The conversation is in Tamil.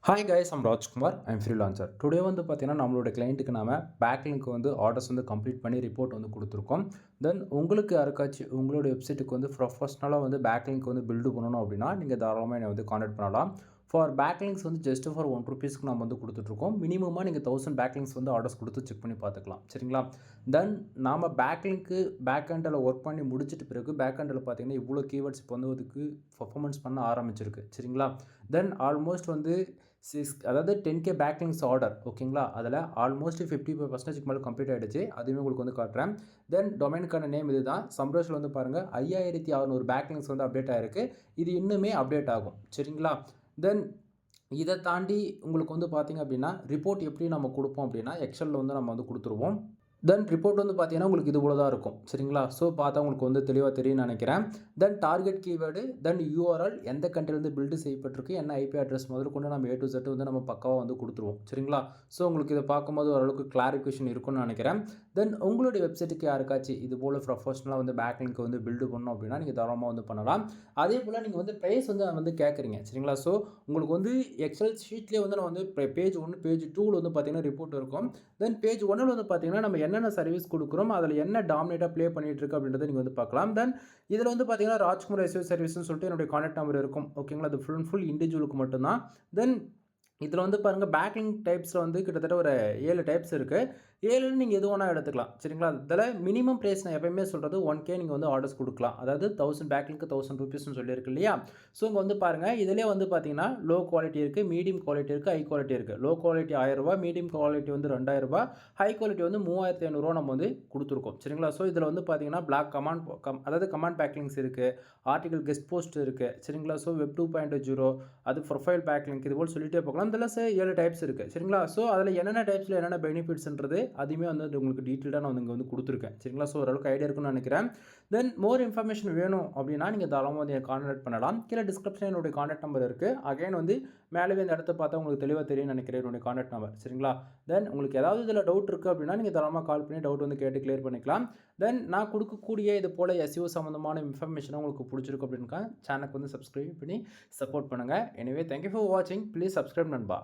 Hi guys, I'm Rajkumar. I'm freelancer. Today வந்து பார்த்தீங்கன்னா நம்மளோட கிளைண்ட்டுக்கு நாம பேக்லிங்க் வந்து ஆர்டர்ஸ் வந்து கம்ப்ளீட் பண்ணி ரிப்போர்ட் வந்து கொடுத்துருக்கோம். தென் உங்களுக்கு யாருக்காச்சும் உங்களோட வெப்சைட்டுக்கு வந்து ப்ரொஃபஷனலாக வந்து பேக்லிங்க் வந்து பில்டு பண்ணணும் அப்படின்னா நீங்கள் தாராளமாக என்னை வந்து கான்டாக்ட் பண்ணலாம். ஃபார் பேக்லிங்க்ஸ் வந்து ஜஸ்ட் ஃபார் ₹1 நம்ம வந்து கொடுத்துட்ருக்கோம். மினிமமாக நீங்கள் 1000 பேக்லிங்க்ஸ் வந்து ஆர்டர்ஸ் கொடுத்து செக் பண்ணி பார்த்துக்கலாம். சரிங்களா? தென் நாம் பேக்லிங்க்கு பேக் எண்டில் ஒர்க் பண்ணி முடிச்சிட்ட பிறகு பேக் எண்டில் பார்த்தீங்கன்னா இவ்வளோ கீவேர்ட்ஸ் இப்போ வந்து அதுக்கு பர்ஃபார்மன்ஸ் பண்ண ஆரம்பிச்சிருக்கு. சரிங்களா? தென் ஆல்மோஸ்ட் வந்து அதாவது 10K பேக்லிங்க்ஸ் ஆர்டர் ஓகேங்களா? அதில் ஆல்மோஸ்ட் 55% மேலே கம்ப்ளீட் ஆகிடுச்சு. அதுவுமே உங்களுக்கு வந்து காட்டுறேன். தென் டொமைனுக்கான நேம் இது தான். சம்ரேஷில் வந்து பாருங்கள் 5600 பேக்லிங்க்ஸ் வந்து அப்டேட் ஆகிருக்கு. இது இன்னுமே அப்டேட் ஆகும். சரிங்களா? தென் இதை தாண்டி உங்களுக்கு வந்து பார்த்திங்க அப்படின்னா ரிப்போர்ட் எப்படி நம்ம கொடுப்போம் அப்படின்னா எக்ஸலில் வந்து நம்ம வந்து கொடுத்துருவோம். தென் ரிப்போர்ட் வந்து பார்த்தீங்கன்னா உங்களுக்கு இது போல தான் இருக்கும். சரிங்களா? ஸோ பார்த்தா உங்களுக்கு வந்து தெளிவாக தெரியும்னு நினைக்கிறேன். தென் டார்கெட் கீவேர்டு, தென் யூஆர்எல் எந்த கண்ட்ரிலேருந்து பில்டு செய்யப்பட்டிருக்கு, என்ன ஐபி அட்ரஸ் முதல் கொண்டு நம்ம A to Z வந்து நம்ம பக்காவாக வந்து கொடுத்துருவோம். சரிங்களா? ஸோ உங்களுக்கு இதை பார்க்கும்போது ஓரளவுக்கு கிளாரிஃபிகேஷன் இருக்கும்னு நினைக்கிறேன். தென் உங்களுடைய வெப்சைட்டுக்கு யாருக்காச்சும் இது போல் ப்ரொஃபஷனலாக வந்து பேக்லிங்க் வந்து பில்டு பண்ணணும் அப்படின்னா நீங்கள் தாராளமாக வந்து பண்ணலாம். அதே போல் நீங்கள் வந்து ப்ரைஸ் வந்து கேட்குறீங்க. சரிங்களா? ஸோ உங்களுக்கு வந்து எக்ஸல் ஷீட்லேயே வந்து நான் வந்து பேஜ் 1 பேஜ் 2ல் வந்து பார்த்தீங்கன்னா ரிப்போர்ட் இருக்கும். தென் பேஜ் 1ல் வந்து பார்த்தீங்கன்னா நம்ம என்னென்ன சர்வீஸ் கொடுக்குறோம், அதில் என்ன டாமினேட்டாக ப்ளே பண்ணிட்டு இருக்கு அப்படின்றத நீங்கள் வந்து பார்க்கலாம். தென் இதில் வந்து பார்த்தீங்கன்னா ராஜ்குமார் எஸ்யூ சர்வீஸ்னு சொல்லிட்டு என்னுடைய கான்டாக்ட் நம்பர் இருக்கும். ஓகேங்களா? அது ஃபுல் இண்டிவிஜுவலுக்கு மட்டும்தான். தென் இதில் வந்து பாருங்கள் பேக்லிங்க் டைப்ஸில் வந்து கிட்டத்தட்ட ஒரு 7 டைப்ஸ் இருக்குது. 7ன்னு நீங்கள் எது வேணால் எடுத்துக்கலாம். சரிங்களா? இதில் மினிமம் ப்ரைஸ் நான் எப்பயுமே சொல்கிறது 1K நீங்கள் வந்து ஆர்டர்ஸ் கொடுக்கலாம். அதாவது 1000 பேக்லிங்க்கு ₹1000 சொல்லியிருக்கு இல்லையா? ஸோ இங்கே வந்து பாருங்கள் இதிலே வந்து பார்த்தீங்கன்னா லோ குவாலிட்டி இருக்குது, மீடியம் குவாலிட்டி இருக்குது, ஹை குவாலிட்டி இருக்குது. லோ குவாலிட்டி ₹1000, மீடியம் குவாலிட்டி வந்து ₹2000, ஹை குவாலிட்டி வந்து ₹3500 நம்ம வந்து கொடுத்துருக்கோம். சரிங்களா? ஸோ இதில் வந்து பார்த்தீங்கன்னா பிளாக் அதாவது கமாண்ட் பேக்லிங்ஸ் இருக்குது, ஆர்டிகல் கெஸ்ட் போஸ்ட் இருக்குது. சரிங்களா? ஸோ வெப் 2.0 அது ப்ரொஃபைல் பேக்லிங்க் இது போல் சொல்லிட்டே போகலாம். இதில் 7 டைப்ஸ் இருக்குது. சரிங்களா? ஸோ அதில் என்னென்ன டைப்ஸில் என்னென்ன பெனிஃபிட்ஸ்ன்றது அதுவுமே வந்து உங்களுக்கு டீட்டெயிலாக நான் இங்கே வந்து கொடுத்துருக்கேன். சரிங்களா? ஸோ ஓரளவுக்கு ஐடியா இருக்குன்னு நினைக்கிறேன். தென் மோர் இன்ஃபர்மேஷன் வேணும் அப்படின்னா நீங்கள் தாராளமாக வந்து கான்டாக்ட் பண்ணலாம். கீழே டிஸ்கிரிப்ஷன் என்னுடைய கான்டாக்ட் நம்பர் இருக்குது. அகைன் வந்து மேலே இந்த இடத்த பார்த்தா உங்களுக்கு தெளிவாக தெரியும்னு நினைக்கிறேன் என்னுடைய கான்டாக்ட் நம்பர். சரிங்களா? தென் உங்களுக்கு ஏதாவது இதில் டவுட் இருக்குது அப்படின்னா நீங்கள் தாராளமாக கால் பண்ணி டவுட் வந்து கேட்டு கிளியர் பண்ணிக்கலாம். தென் நான் கொடுக்கக்கூடிய இது போல் SEO சம்மந்தமான இன்ஃபர்மேஷன் உங்களுக்கு பிடிச்சிருக்கு அப்படின்னா சேனலுக்கு வந்து சப்ஸ்கிரைப் பண்ணி சப்போர்ட் பண்ணுங்கள். எனிவே தேங்க்யூ ஃபார் வாட்சிங். ப்ளீஸ் சப்ஸ்கிரைப் நண்பா.